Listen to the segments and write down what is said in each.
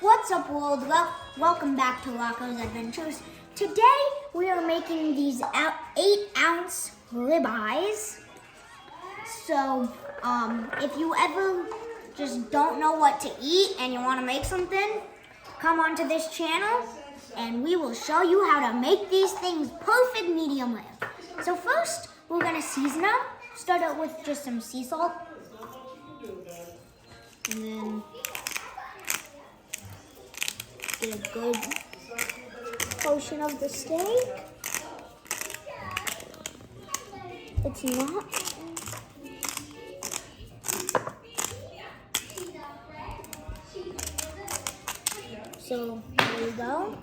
What's up, world? Welcome back to Rocco's Adventures. Today we are making these 8-ounce ribeyes. So, if you ever just don't know what to eat and you want to make something, come onto this channel and we will show you how to make these things perfect medium rare. So first, we're going to season them. Start out with just some sea salt. And then get a good portion of the steak. It's not. So there we go.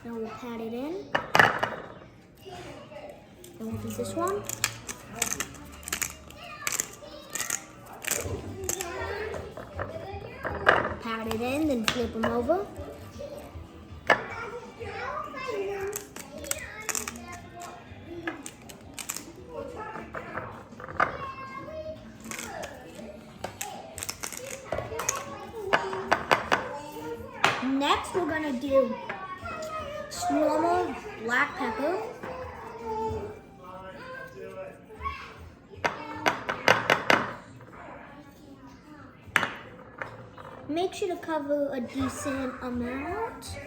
Now we'll pat it in. And we'll do this one. Pat it in, then flip them over. Next, we're gonna do normal black pepper. Make sure to cover a decent amount.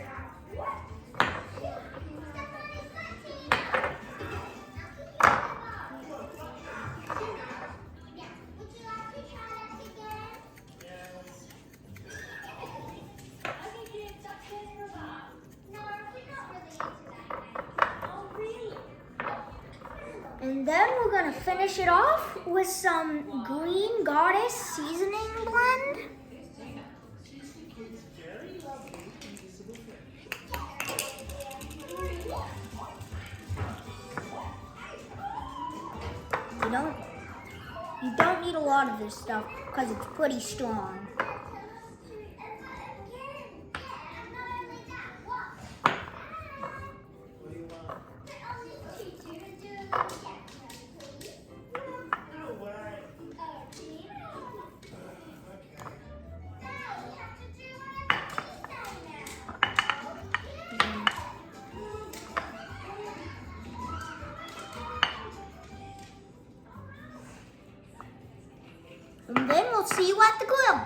And then we're gonna finish it off with some Green Goddess seasoning blend. You don't need a lot of this stuff because it's pretty strong. And then we'll see you at the grill.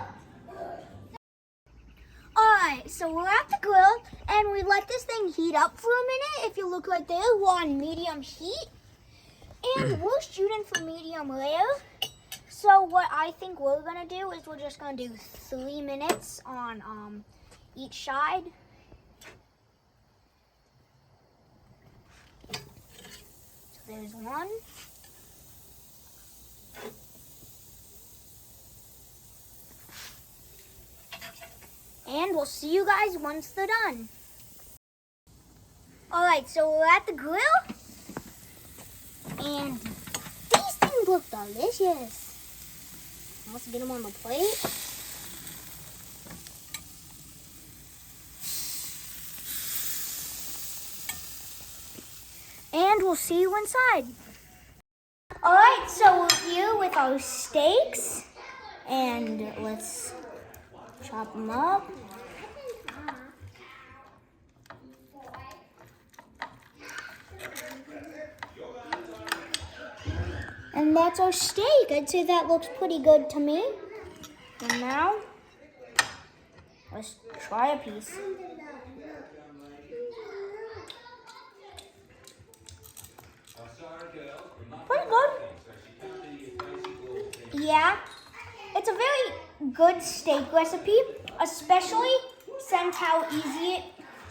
Alright, so we're at the grill and we let this thing heat up for a minute. If you look right there, we're on medium heat. And we're shooting for medium rare. So what I think we're gonna do is we're just gonna do 3 minutes on each side. So there's one. And we'll see you guys once they're done. Alright, so we're at the grill. And these things look delicious. Let's get them on the plate. And we'll see you inside. Alright, so we're here with our steaks. And let's chop them up. And that's our steak. I'd say that looks pretty good to me. And now, let's try a piece. Pretty good. Yeah, it's a very good steak recipe, especially since how easy it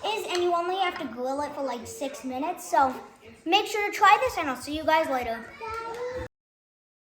is and you only have to grill it for like 6 minutes. So make sure to try this and I'll see you guys later.